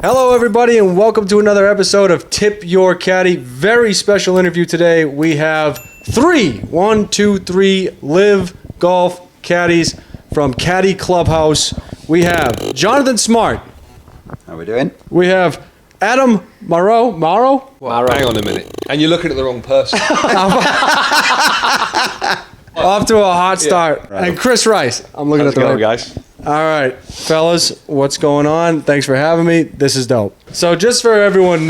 Hello, everybody, and welcome to another episode of Tip Your Caddie. Very special interview today. We have three LIV Golf caddies from Caddy Clubhouse. We have Johnathan Smart. How are we doing? We have Adam Marrow. Well, hang on a minute. And you're looking at the wrong person. Off to a hot start. Right. And Chris Rice. I'm looking at the right guys. All right, fellas, what's going on? Thanks for having me. This is dope. So just for everyone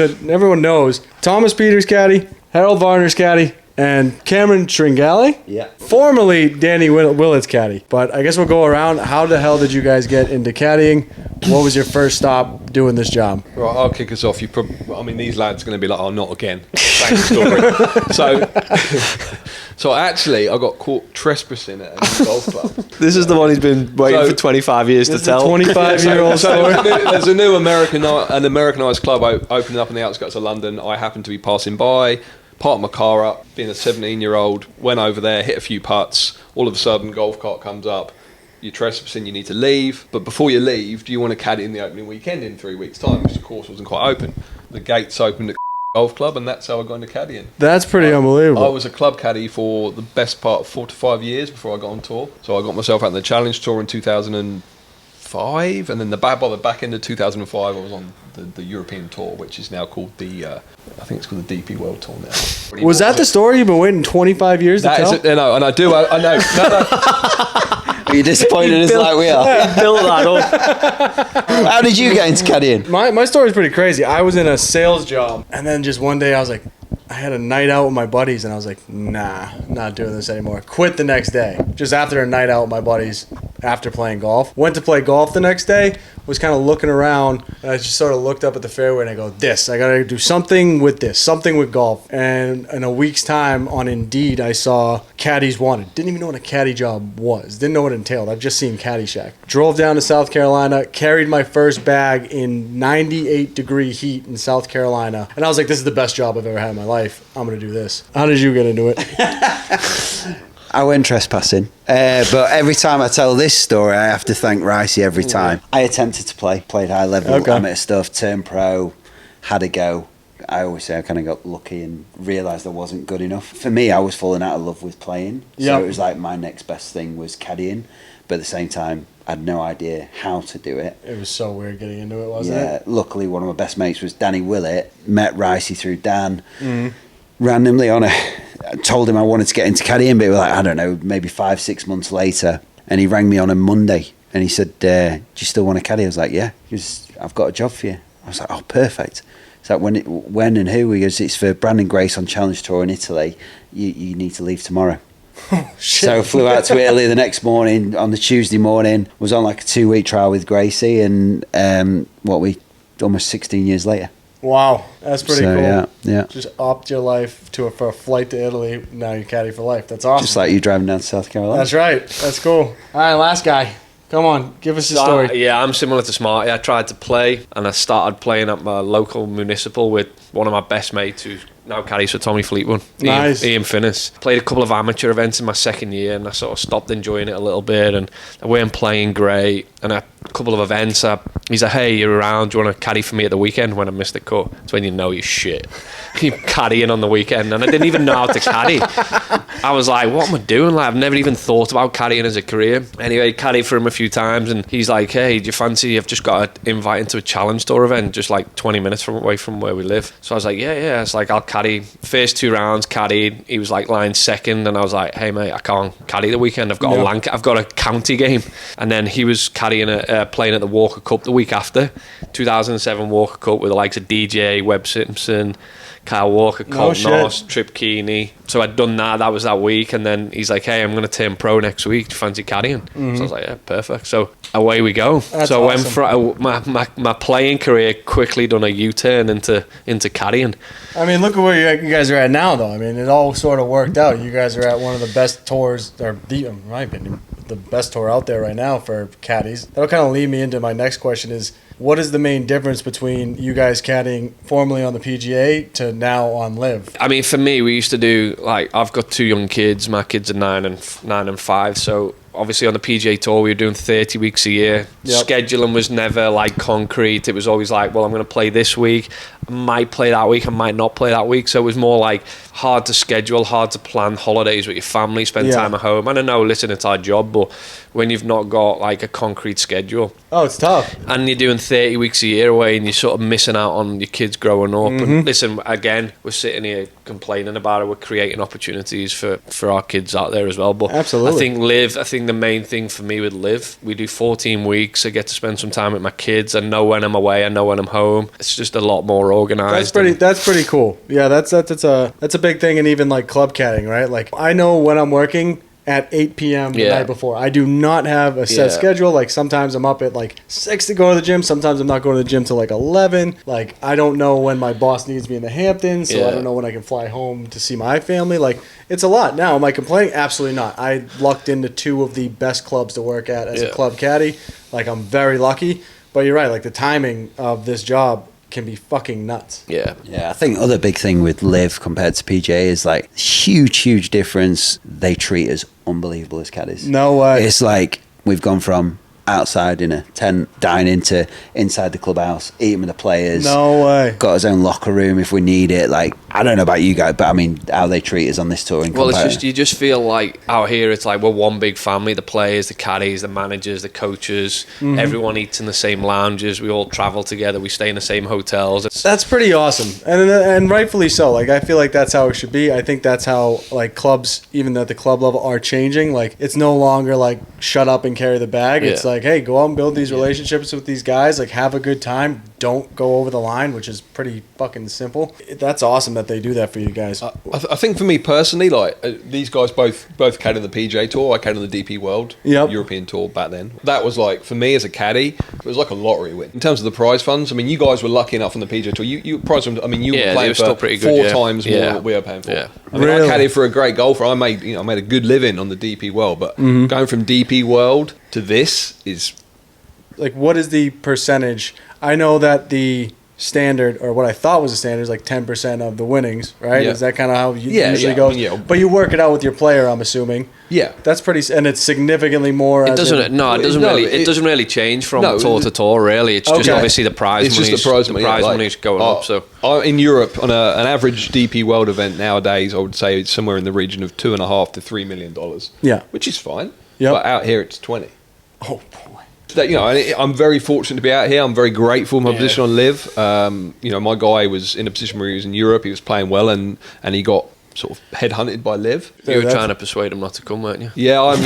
knows, Thomas Pieters caddy, Harold Varner's caddy, and Cameron Tringale. Yeah. Formerly Danny Willett's caddy. But I guess we'll go around. How the hell did you guys get into caddying? What was your first stop doing this job? Right, I'll kick us off. These lads are going to be like, oh, not again. Same story. So actually, I got caught trespassing at a golf club. This is the one he's been waiting for 25 years to tell. 25-year-old story. There's a new Americanised club opening up in the outskirts of London. I happened to be passing by, parked my car up, being a 17-year-old, went over there, hit a few putts. All of a sudden, golf cart comes up. You're trespassing, you need to leave. But before you leave, do you want to caddy in the opening weekend in 3 weeks' time? Which, of course, wasn't quite open. The gates opened at golf club, and that's how I got into caddying. That's pretty unbelievable. I was a club caddy for the best part of 4 to 5 years before I got on tour. So I got myself out in the Challenge Tour in 2005, and then by the back end of 2005, I was on the European Tour, which is now called I think it's called the DP World Tour now. Was that the story you've been waiting 25 years to tell? No, and I know. No. Are you disappointed as like we are? Build that up. How did you get into caddying? My story's pretty crazy. I was in a sales job, and then just one day I was like, I had a night out with my buddies, and I was like, nah, not doing this anymore. Quit the next day. Just after a night out with my buddies, after playing golf. Went to play golf the next day, was kind of looking around, and I just sort of looked up at the fairway, and I go, I got to do something with this, something with golf. And in a week's time on Indeed, I saw Caddies Wanted. Didn't even know what a caddy job was. Didn't know what it entailed. I've just seen Caddyshack. Drove down to South Carolina, carried my first bag in 98-degree heat in South Carolina, and I was like, this is the best job I've ever had in my life. I'm going to do this. How did you get into it? I went trespassing, but every time I tell this story, I have to thank Ricey every time. I attempted to played high level amateur stuff, turned pro, had a go. I always say I kind of got lucky and realised I wasn't good enough. For me, I was falling out of love with playing, so it was like my next best thing was caddying, but at the same time, I had no idea how to do it. It was so weird getting into it, wasn't it? Yeah, luckily one of my best mates was Danny Willett, met Ricey through Dan, randomly I told him I wanted to get into caddying, but it was like, I don't know, maybe 5-6 months later, and he rang me on a Monday, and he said, do you still want to caddy? I was like, yeah. He goes, I've got a job for you. I was like, oh, perfect. It's like, when and who? He goes, it's for Brandon Grace on Challenge Tour in Italy. You need to leave tomorrow. Oh, shit. So I flew out to Italy the next morning, on the Tuesday morning, was on like a 2-week trial with Gracie, and almost 16 years later. Wow, that's pretty cool. Yeah. Just opt your life for a flight to Italy. Now you're caddy for life. That's awesome. Just like you driving down to South Carolina. That's right. That's cool. All right, last guy. Come on, give us a story. Yeah, I'm similar to Smarty. I tried to play, and I started playing at my local municipal with one of my best mates who's now caddies for Tommy Fleetwood. Nice. Ian Finnis. Played a couple of amateur events in my second year, and I sort of stopped enjoying it a little bit, and I weren't playing great. And a couple of events, he's like, hey, you're around, do you want to caddy for me at the weekend? When I missed the cut, it's when you know you're shit. You're caddying on the weekend, and I didn't even know how to caddy. I was like, what am I doing? Like, I've never even thought about caddying as a career. Anyway, caddied for him a few times, and he's like, hey, do you fancy, I've just got an invite into a Challenge Tour event just like 20 minutes away from where we live. So I was like, yeah. It's like, I'll caddy. First 2 rounds, caddied. He was like lying second, and I was like, hey mate, I can't caddy the weekend. I've got a county game. And then he was caddying playing at the Walker Cup the week after, 2007 Walker Cup with the likes of DJ, Webb Simpson, Kyle Walker, Colt Norse, Trip Keeney. So I'd done that was that week, and then he's like, hey, I'm going to turn pro next week, do you fancy caddying? So I was like, yeah, perfect. So away we go. So I went from my playing career quickly done a U-turn into caddying. I mean, look at where you guys are at now, though. I mean, it all sort of worked out. You guys are at one of the best tours, or in my opinion, the best tour out there right now for caddies. That'll kind of lead me into my next question is, what is the main difference between you guys caddying formerly on the PGA to now on LIV? I mean, for me, we used to do, like, I've got 2 young kids. My kids are 9 and 5, so obviously on the PGA Tour, we were doing 30 weeks a year. Yep. Scheduling was never like concrete. It was always like, well, I'm going to play this week. I might play that week. I might not play that week. So it was more like hard to schedule, hard to plan holidays with your family, spend time at home. And I know, listen, it's our job, but when you've not got like a concrete schedule. Oh, it's tough. And you're doing 30 weeks a year away and you're sort of missing out on your kids growing up. And listen, again, we're sitting here complaining about it. We're creating opportunities for our kids out there as well. But absolutely. I think the main thing for me with LIV, we do 14 weeks. I get to spend some time with my kids. I know when I'm away. I know when I'm home. It's just a lot more organized. That's pretty cool. Yeah, that's a big thing. And even like club caddying, right? Like I know when I'm working at 8 p.m. the night before. I do not have a set schedule. Like sometimes I'm up at like 6 to go to the gym. Sometimes I'm not going to the gym till like 11. Like I don't know when my boss needs me in the Hamptons, so I don't know when I can fly home to see my family. Like it's a lot. Now, am I complaining? Absolutely not. I lucked into 2 of the best clubs to work at as a club caddy. Like I'm very lucky. But you're right. Like the timing of this job can be fucking nuts. Yeah, I think other big thing with LIV compared to PGA is like huge difference. They treat us unbelievable as caddies. No way. It's like we've gone from outside in a tent dining to inside the clubhouse eating with the players. No way. Got his own locker room if we need it. Like I don't know about you guys, but I mean how they treat us on this tour. Well, it's just you just feel like out here it's like we're one big family. The players, the caddies, the managers, the coaches. Everyone eats in the same lounges. We all travel together. We stay in the same hotels. That's pretty awesome, and rightfully so. Like I feel like that's how it should be. I think that's how like clubs, even at the club level, are changing. Like it's no longer like shut up and carry the bag. It's like, hey, go out and build these relationships with these guys. Like have a good time. Don't go over the line, which is pretty fucking simple. That's awesome that they do that for you guys. I think for me personally, like these guys both caddied on the PGA Tour. I caddied on the DP World European Tour back then. That was like, for me as a caddy, it was like a lottery win. In terms of the prize funds, I mean, you guys were lucky enough on the PGA Tour. You prize funds, I mean, you were playing for pretty good, 4 times more than than we were paying for. Yeah. I mean, I caddied for a great golfer. I made a good living on the DP World, but going from DP World to this is... Like, what is the percentage? I know that the standard, or what I thought was the standard, is like 10% of the winnings, right? Is that kind of how it usually goes? I mean, but you work it out with your player, I'm assuming. Yeah, that's pretty, and it's significally more. It doesn't really change from tour to tour. Really, it's just obviously the prize. It's just the prize money. The prize money's going up. So in Europe, on an average DP World event nowadays, I would say it's somewhere in the region of $2.5 to $3 million. Yeah, which is fine. Yeah, but out here it's 20. Oh boy. That, I'm very fortunate to be out here. I'm very grateful for my position on LIV. My guy was in a position where he was in Europe. He was playing well, and he got sort of headhunted by LIV. You were trying to persuade him not to come, weren't you? Yeah, I was.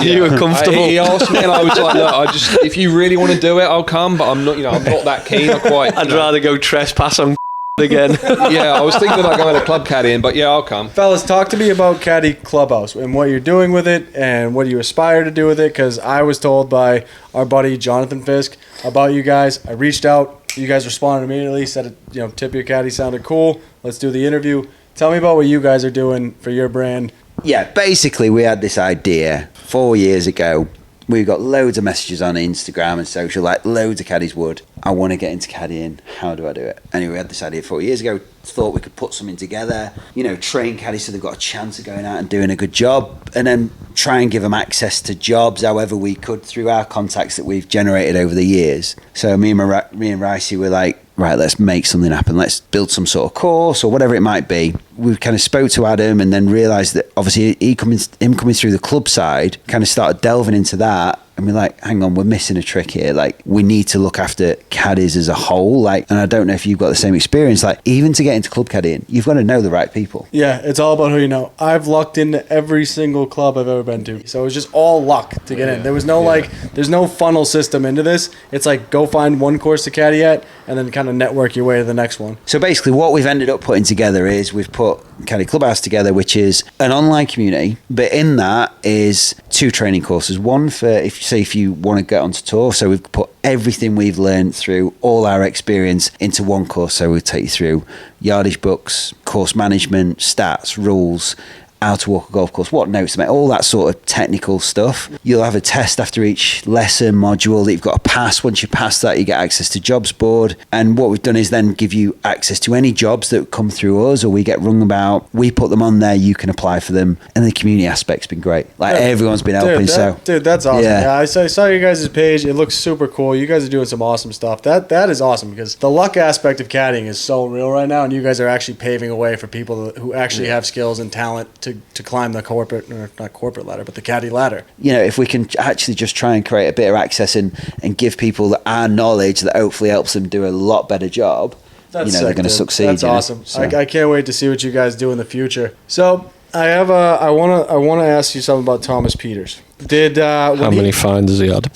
You were comfortable. He asked me, and I was like, "Look, if you really want to do it, I'll come. But I'm not. I'm not that keen. I'd rather go trespass on." Again. Yeah, I was thinking about going to club caddying, but I'll come. Fellas, talk to me about Caddy Clubhouse and what you're doing with it and what you aspire to do with it, because I was told by our buddy Johnathan Fisk about you guys. I reached out. You guys responded immediately, said, Tip Your Caddie sounded cool. Let's do the interview. Tell me about what you guys are doing for your brand. Yeah, basically we had this idea 4 years ago. We got loads of messages on Instagram and social, like loads of caddies would. I want to get into caddying. How do I do it? Anyway, we had this idea 4 years ago. Thought we could put something together, train caddies so they've got a chance of going out and doing a good job, and then try and give them access to jobs however we could through our contacts that we've generated over the years. So me and Ricey were like, right, let's make something happen. Let's build some sort of course or whatever it might be. We kind of spoke to Adam and then realised that obviously him coming through the club side, kind of started delving into that. And we're like, hang on, we're missing a trick here. Like, we need to look after caddies as a whole. Like, and I don't know if you've got the same experience. Like, even to get into club caddying, you've got to know the right people. Yeah, it's all about who you know. I've lucked into every single club I've ever been to. So it was just all luck to get in. There was no there's no funnel system into this. It's like, go find one course to caddy at and then kind of network your way to the next one. So basically what we've ended up putting together is we've put Caddy Clubhouse together, which is an online community, but in that is 2 training courses. One for if you want to get onto tour. So we've put everything we've learned through all our experience into one course. So we'll take you through yardage books, course management, stats, rules, how to walk a golf course, what notes to make, all that sort of technical stuff. You'll have a test after each lesson module that you've got to pass. Once you pass that, you get access to jobs board. And what we've done is then give you access to any jobs that come through us or we get rung about. We put them on there, you can apply for them. And the community aspect's been great. Like everyone's been helping. Dude, that's awesome. Yeah. I saw your guys' page. It looks super cool. You guys are doing some awesome stuff. That is awesome because the luck aspect of caddying is so real right now, and you guys are actually paving a way for people who actually have skills and talent to climb the corporate, or not corporate ladder, but the caddy ladder. You know, if we can actually just try and create a bit of access and give people our knowledge that hopefully helps them do a lot better job, That's they're going to succeed. That's awesome. So. I can't wait to see what you guys do in the future. So I want to ask you something about Thomas Pieters. How many fines has he had?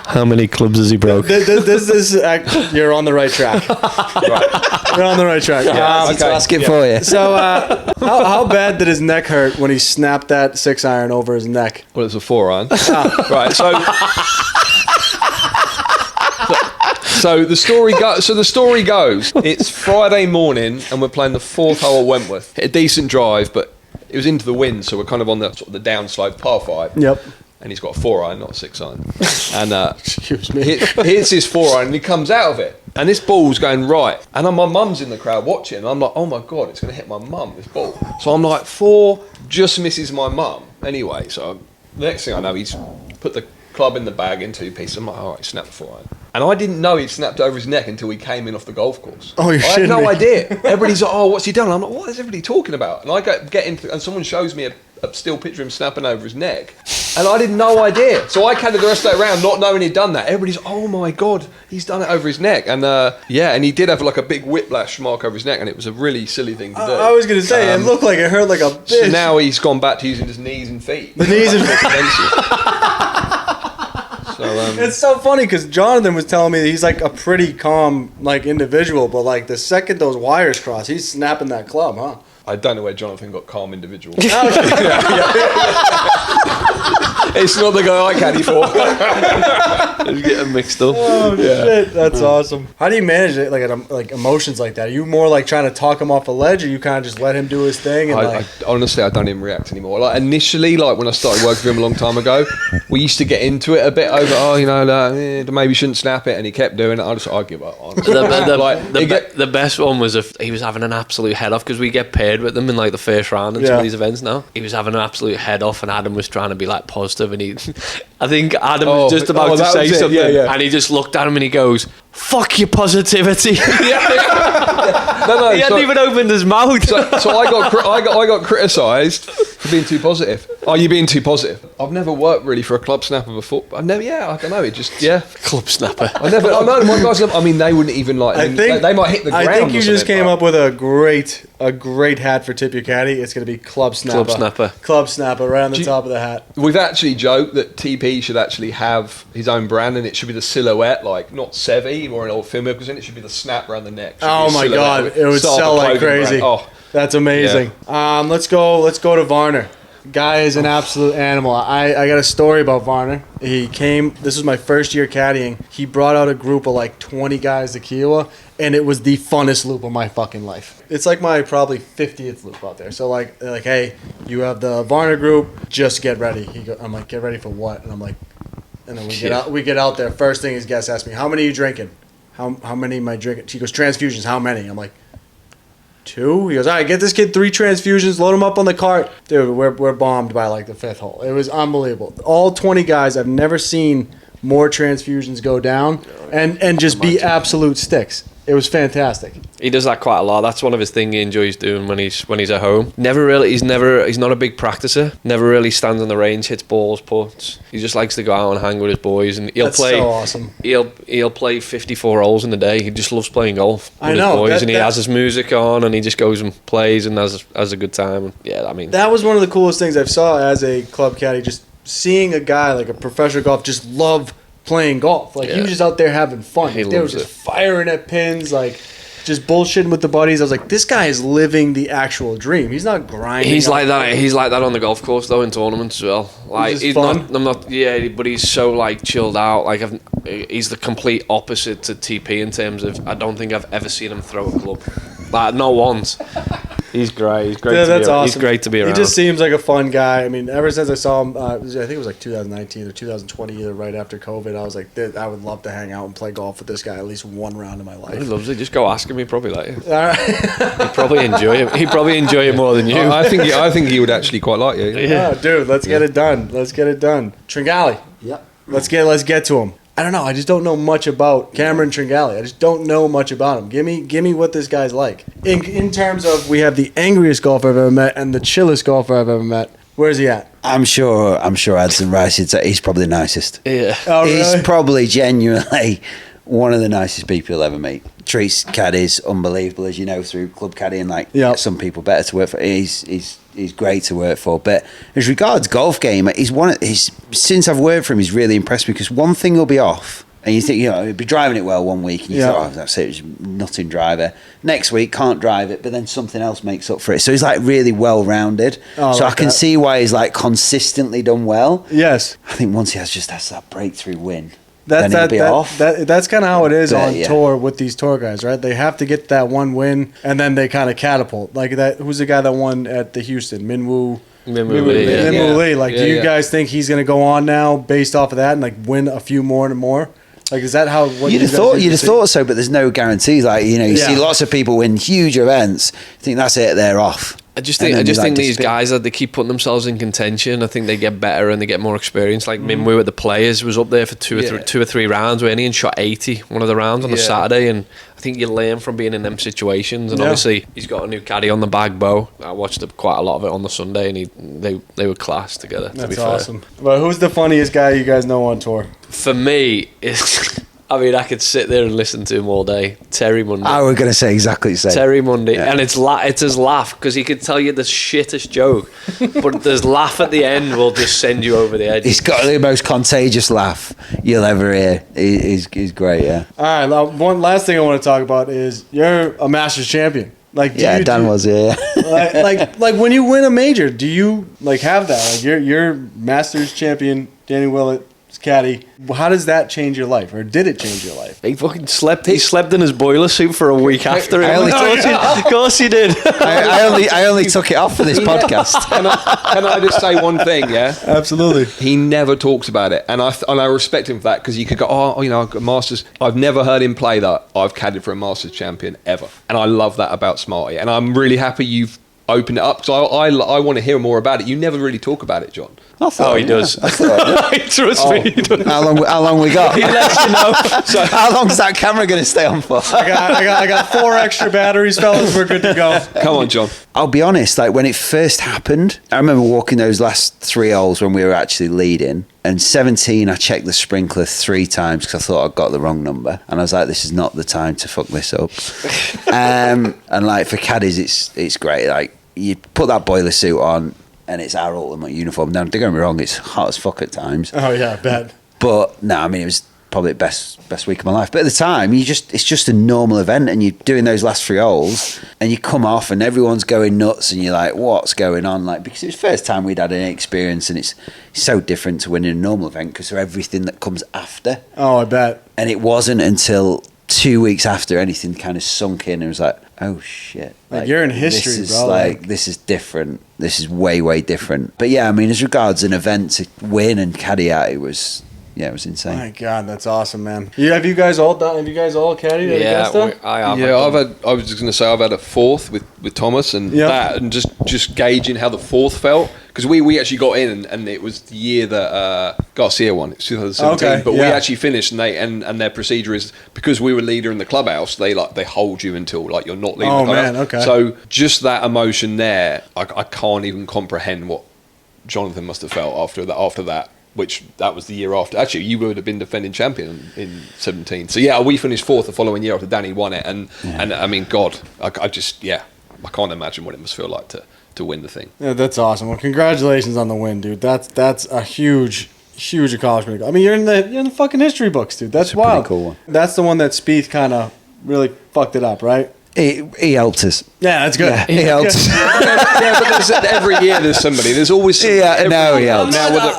How many clubs has he broke? You're on the right track. You're on the right track. Ask it for you. So how bad did his neck hurt when he snapped that 6-iron over his neck? Well, it's a 4-iron. Right, so the story goes. It's Friday morning, and we're playing the 4th hole at Wentworth. Hit a decent drive, but it was into the wind, so we're kind of on the sort of the downslope par 5. Yep. And he's got a 4-iron, not a 6-iron. And excuse me. hits his 4-iron, and he comes out of it. And this ball's going right. And my mum's in the crowd watching. And I'm like, oh my God, it's going to hit my mum, this ball. So I'm like, 4 just misses my mum. Anyway, so the next thing I know, he's put the club in the bag in 2 pieces. I'm like, all right, snap the 4-iron. And I didn't know he'd snapped over his neck until he came in off the golf course. Oh, you're I had shitting no me. idea. Everybody's like, oh, what's he done? I'm like, what is everybody talking about? And I get into, and someone shows me a still picture of him snapping over his neck. And I had no idea. So I carried the rest of that round not knowing he'd done that. Everybody's, oh my God, he's done it over his neck. And and he did have like a big whiplash mark over his neck, and it was a really silly thing to do. I was going to say, it looked like it hurt like a bitch. So now he's gone back to using his knees and feet. The knees and It's it's so funny because Johnathan was telling me that he's like a pretty calm individual, but like the second those wires cross, he's snapping that club, huh? I don't know where Johnathan got calm individual. Oh, It's not the guy I caddy for. He's getting mixed up. Oh shit, that's awesome. How do you manage it, like emotions like that? Are you more like trying to talk him off a ledge, or you kind of just let him do his thing? And I honestly, I don't even react anymore. Like initially, like when I started working with him a long time ago, we used to get into it a bit over, maybe shouldn't snap it, and he kept doing it. I give up. Honestly. The best one was if he was having an absolute head off, because we get paired with them in like the first round in some of these events now. He was having an absolute head off, and Adam was trying to be like positive, and I think Adam was just about to say something, and he just looked at him and he goes, "Fuck your positivity." No, he hadn't even opened his mouth. So I got criticised for being too positive. Are you being too positive? I've never worked really for a club snapper before. I don't know. It just Club snapper. I know my guys. I mean, they wouldn't even like. They might hit the ground. I think you just came up with a great hat for Tip Your Caddie. It's going to be Club Snapper. Club Snapper right on the top of the hat. We've actually joked that TP should actually have his own brand, and it should be the silhouette, like not Sevi or an old film because then it should be the snap around the neck. Oh my God, it would sell like crazy. Oh, that's amazing. Yeah. Let's go to Varner. Guy is an absolute animal. I got a story about Varner. He came, this was my first year caddying. He brought out a group of like 20 guys to Kiowa, and it was the funnest loop of my fucking life. It's like my probably 50th loop out there. So like, they're like, hey, you have the Varner group, just get ready. I'm like, get ready for what? And I'm like, and then we get out there. First thing his guest asked me, how many are you drinking? How many am I drinking? She goes, transfusions, how many? I'm like, 2? He goes, all right, get this kid 3 transfusions, load him up on the cart. Dude, we're bombed by like the 5th hole. It was unbelievable. All 20 guys, I've never seen more transfusions go down and just be absolute sticks. It was fantastic. He does that quite a lot. That's one of his things he enjoys doing when he's at home. He's not a big practicer. Never really stands on the range, hits balls, putts. He just likes to go out and hang with his boys, and he'll play. So awesome. He'll play 54 holes in a day. He just loves playing golf with his boys, and he has his music on, and he just goes and plays and has a good time. And that was one of the coolest things I've saw as a club caddy. Just seeing a guy like a professional golf just love playing golf. Like he was just out there having fun. They were just firing at pins, like just bullshitting with the buddies. I was like, this guy is living the actual dream. He's not grinding. He's like that. He's like that on the golf course though, in tournaments as well. Like he's fun. not. I'm not. Yeah, but he's so like chilled out. Like he's the complete opposite to TP in terms of I don't think I've ever seen him throw a club. Like not once. He's great. He's great. Dude, that's awesome. He's great to be around. He just seems like a fun guy. I mean, ever since I saw him, I think it was like 2019 or 2020, either right after COVID. I was like, dude, I would love to hang out and play golf with this guy at least one round in my life. He loves it. Just go ask him. He'd probably like it. All right. He'd probably enjoy it. He'd probably enjoy it more than you. I think he would actually quite like you. Yeah, dude, let's get it done. Let's get it done. Tringale. Yep. Let's get to him. I don't know. I just don't know much about Cameron Tringale. I just don't know much about him. Give me what this guy's like. In terms of, we have the angriest golfer I've ever met and the chillest golfer I've ever met. Where's he at? I'm sure Adson Rice would say he's probably the nicest. Yeah. Oh, really? He's probably genuinely one of the nicest people you'll ever meet. Treats caddies unbelievable, as you know, through club caddying. Like some people better to work for. He's great to work for. But as regards golf game, since I've worked for him, he's really impressed me, because one thing will be off, and you think, he'll be driving it well one week, and you thought, that's it, it's nothing driver. Next week, can't drive it, but then something else makes up for it. So he's like really well-rounded. So I can see why he's like consistently done well. Yes. I think once he has that breakthrough win, That's kind of how it is on yeah. tour with these tour guys, right? They have to get that one win, and then they kind of catapult. Like that. Who's the guy that won at the Houston? Minwoo Lee. Like, do you guys think he's going to go on now based off of that and like win a few more and more? Like, is that how? You'd have thought so, but there's no guarantees. Like, you see lots of people win huge events. I think that's it. They're off. I just think these guys, that they keep putting themselves in contention. I think they get better and they get more experience. Like Minwoo at the Players was up there for two or three rounds, when he shot 80 one of the rounds on a Saturday, and I think you learn from being in them situations. And obviously he's got a new caddy on the bag, Bo. I watched quite a lot of it on the Sunday, and they were class together. That's awesome. But who's the funniest guy you guys know on tour? For me, it's I mean, I could sit there and listen to him all day. Terry Mundy. I was going to say exactly the same. Terry Mundy. Yeah. And it's his laugh, because he could tell you the shittest joke, but his laugh at the end will just send you over the edge. He's got the most contagious laugh you'll ever hear. He's great, yeah. All right, one last thing I want to talk about is you're a Masters champion. Like, Dan was, yeah. like when you win a major, do you like have that? Like you're Masters champion, Danny Willett, caddy. How does that change your life, or did it change your life? He fucking slept. He slept in his boiler suit for a week after it. Of course he did. I only took it off for this podcast. Can I just say one thing? Yeah, absolutely. He never talks about it, and I respect him for that, because you could go, I've got Masters. I've never heard him play that I've caddied for a Masters champion ever, and I love that about Smarty, and I'm really happy you've opened it up, because I want to hear more about it. You never really talk about it, John. He does. Trust me. He does. How long we got? He lets you know. So how long is that camera going to stay on for? I got 4 extra batteries, fellas. We're good to go. Come on, John. I'll be honest. Like, when it first happened, I remember walking those last 3 holes when we were actually leading. And 17, I checked the sprinkler 3 times because I thought I'd got the wrong number, and I was like, "This is not the time to fuck this up." And like for caddies, it's great. Like, you put that boiler suit on, and it's our ultimate uniform. Now, don't get me wrong, it's hot as fuck at times. Oh yeah, I bet. But no, I mean, it was probably the best week of my life. But at the time, it's just a normal event, and you're doing those last 3 holes, and you come off, and everyone's going nuts, and you're like, "What's going on?" Like, because it was the first time we'd had any experience, and it's so different to winning a normal event because of everything that comes after. Oh, I bet. And it wasn't until 2 weeks after anything kind of sunk in, and it was like, "Oh shit!" Like, you're in history, this is, bro. Like, this is different. This is way, way different. But yeah, I mean, as regards an event to win and caddy at, it was insane. My God, that's awesome, man. Have you guys all caddied at Augusta? I have. Yeah, I was just going to say I've had a 4th with Thomas, and that, and just gauging how the 4th felt, because we actually got in, and it was the year that Garcia won. It was 2017, okay, but we actually finished, and their procedure is, because we were leader in the clubhouse, they hold you until like you're not leading the clubhouse. Man, okay. So just that emotion there, I can't even comprehend what Johnathan must have felt after that. Which that was the year after. Actually, you would have been defending champion in 17. So yeah, we finished 4th the following year after Danny won it, and I mean, God, I can't imagine what it must feel like to win the thing. Yeah, that's awesome. Well, congratulations on the win, dude. That's a huge accomplishment. I mean, you're in the fucking history books, dude. That's wild. Pretty cool one. That's the one that Spieth kind of really fucked it up, right? He helped us. Yeah, that's good. Yeah, he helped us. Yeah, but every year there's somebody. There's always somebody. Yeah, no, he helped.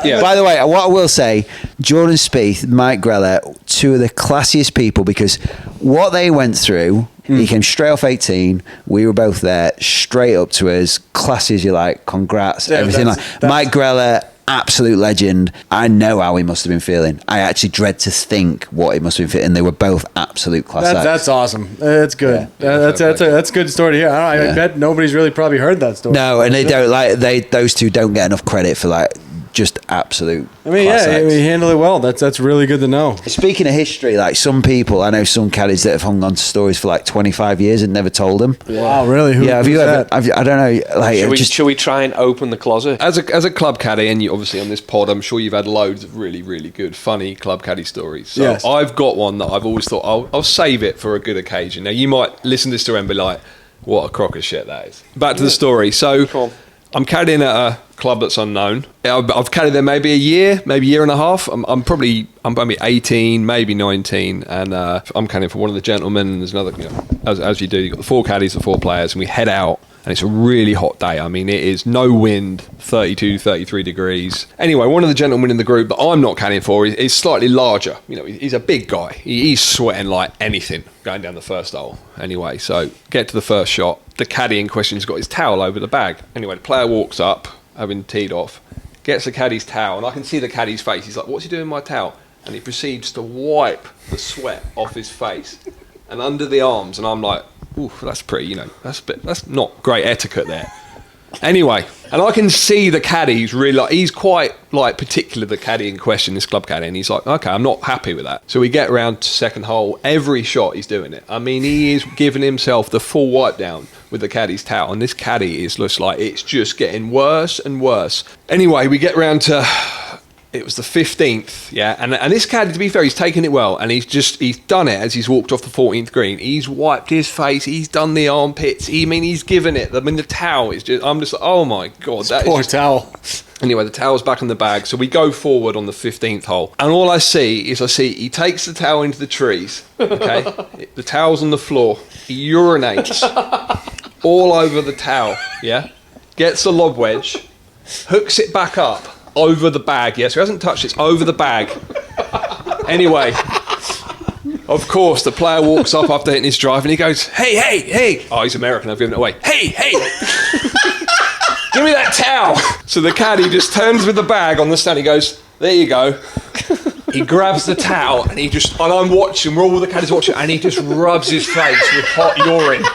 Yeah. By the way, what I will say, Jordan Spieth, Mike Grella, two of the classiest people, because what they went through, he came straight off 18. We were both there, straight up to us, classy as you like, congrats, Yeah, everything like. Mike Grella, absolute legend. I know how he must have been feeling. I actually dread to think what he must have been feeling. And they were both absolute class acts. That's awesome. That's good. That's a good story to hear. I bet nobody's really probably heard that story. No, and they don't those two don't get enough credit for like just absolute. I mean, class acts. he handled it well. That's really good to know. Speaking of history, like some people, I know some caddies that have hung on to stories for like 25 years and never told them. Yeah. Wow, really? Have you ever? I don't know. Like, Should we try and open the closet? As a club caddy, and you obviously on this pod, I'm sure you've had loads of really, really good, funny club caddy stories. So yes. I've got one that I've always thought I'll save it for a good occasion. Now you might listen to this story and be like, "What a crock of shit that is." Back to the story. So I'm caddying at a club that's unknown. I've caddied there maybe a year and a half. I'm probably 18, maybe 19, and I'm caddying for one of the gentlemen. And there's another, as you do, you've got the 4 caddies, the 4 players, and we head out. And it's a really hot day. I mean, it is no wind, 32, 33 degrees. Anyway, one of the gentlemen in the group that I'm not caddying for is slightly larger. He's a big guy. He's sweating like anything going down the first hole. Anyway, so get to the first shot. The caddy in question's got his towel over the bag. Anyway, the player walks up, having teed off, gets the caddy's towel, and I can see the caddy's face. He's like, "What's he doing with my towel?" And he proceeds to wipe the sweat off his face and under the arms. And I'm like, "Ooh, that's pretty, that's not great etiquette there." Anyway, and I can see the caddy's really he's quite particular, the caddy in question, this club caddy, and he's like, "Okay, I'm not happy with that." So we get around to second hole. Every shot he's doing it. I mean, he is giving himself the full wipe down with the caddy's towel, and this caddy looks like it's just getting worse and worse. Anyway, we get round to. It was the 15th, yeah, and this caddy, to be fair, he's taken it well, and he's done it as he's walked off the 14th green. He's wiped his face, he's done the armpits. He's given it. I mean, the towel is just. I'm just like, oh my god, that Poor is just, towel. Anyway, the towel's back in the bag, so we go forward on the 15th hole, and all I see he takes the towel into the trees. Okay, the towel's on the floor. He urinates all over the towel. Yeah, gets the lob wedge, hooks it back up. Over the bag, yes, so he hasn't touched it, it's over the bag. Anyway, of course, the player walks up after hitting his drive and he goes, hey. Oh, he's American, I've given it away. Hey. Give me that towel. So the caddy just turns with the bag on the stand, he goes, there you go. He grabs the towel and I'm watching, we're all the caddies watching, and he just rubs his face with hot urine.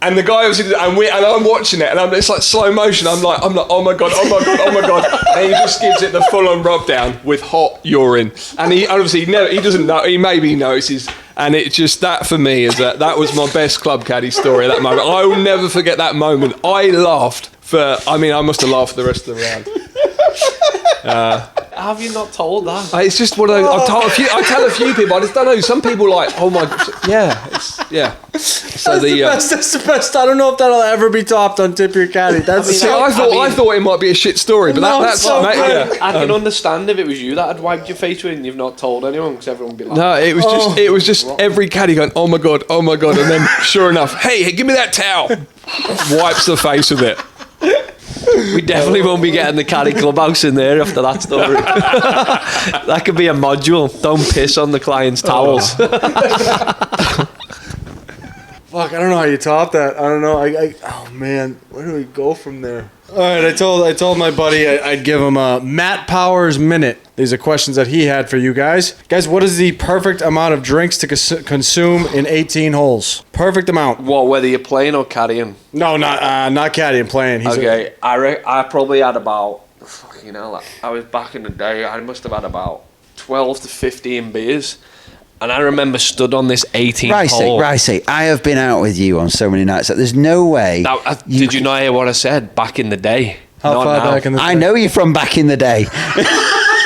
And the guy and I'm watching it, and it's like slow motion. I'm like, oh my god. And he just gives it the full-on rub down with hot urine. And he obviously he doesn't know. He maybe notices. And it just that for me is that was my best club caddy story at that moment. I will never forget that moment. I laughed I must have laughed the rest of the round. How have you not told that? It's just what I tell a few people. I just don't know. Some people like, oh my, yeah. So That's the best. I don't know if that'll ever be topped on Tip Your Caddie. I thought it might be a shit story, but that's so mate, good. yeah. I can understand if it was you that had wiped your face with it and you've not told anyone, because everyone would be like, No, it was just every caddy going, oh my god, and then sure enough, hey, give me that towel. Wipes the face with it. we definitely won't be getting the Caddy Clubhouse in there after that story. That could be a module. Don't piss on the client's towels. Fuck, I don't know how you top that. I don't know. Oh man, where do we go from there? All right, I told my buddy I'd give him a Matt Powers minute. These are questions that he had for you guys. Guys, what is the perfect amount of drinks to consume in 18 holes? Perfect amount. What, whether you're playing or caddying? No, not caddying, playing. Okay, I probably had about, I was back in the day, I must have had about 12 to 15 beers. And I remember stood on this 18th hole. Ricey, I have been out with you on so many nights that there's no way. Did you not hear what I said? Back in the day. How far back in the day? I know you from back in the day.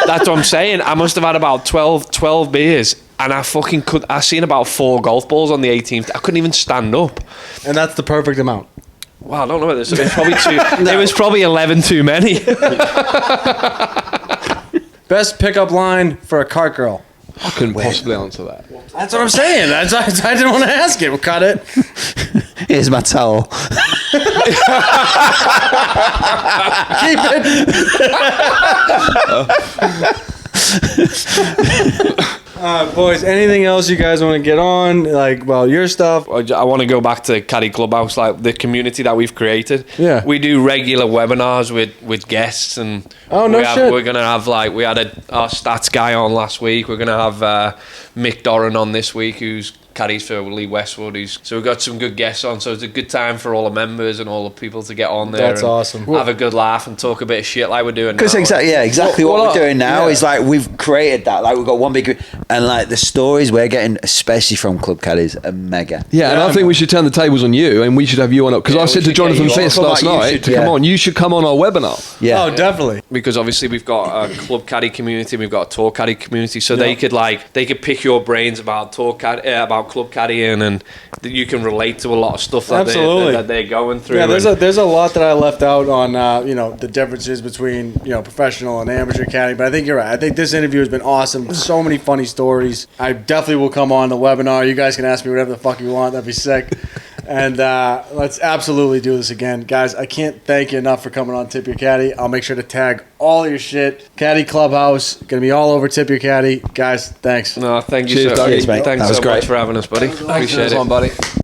That's what I'm saying. I must have had about 12 beers. And I seen about 4 golf balls on the 18th. I couldn't even stand up. And that's the perfect amount. Well, I don't know. It was probably It was probably 11 too many. Best pickup line for a cart girl. I couldn't possibly answer that. That's what I'm saying. I didn't want to ask it. We'll cut it. Here's my towel. Keep it. Boys, anything else you guys want to get on? Like, well, your stuff. I want to go back to Caddy Clubhouse, like the community that we've created. Yeah. We do regular webinars with guests, and shit. We're gonna have, like, we had our stats guy on last week. We're gonna have Mick Doran on this week, who's caddies for Lee Westwood. So we've got some good guests on. So it's a good time for all the members and all the people to get on there. That's and awesome. Have a good laugh and talk a bit of shit like we're doing now. Because exactly what we're doing now is like we've created that. Like we've got one big, and like the stories we're getting, especially from club caddies, are mega. Yeah, and I think we should turn the tables on you, and we should have you on. Because I said to Johnathan Fist last night to come on. You should come on our webinar. Yeah. Oh, definitely. Because obviously we've got a club caddy community, we've got a tour caddy community, so they could pick your brains about club caddying, and you can relate to a lot of stuff that they're going through. Yeah, there's a lot that I left out on the differences between professional and amateur caddying, but I think you're right. I think this interview has been awesome. So many funny stories. I definitely will come on the webinar. You guys can ask me whatever the fuck you want. That'd be sick. And let's absolutely do this again. Guys, I can't thank you enough for coming on Tip Your Caddie. I'll make sure to tag all your shit. Caddy Clubhouse. Going to be all over Tip Your Caddie. Guys, thanks. No, thank you Cheers, so Dougie. much. Thanks That was so great. much for having us, buddy. Appreciate it. buddy.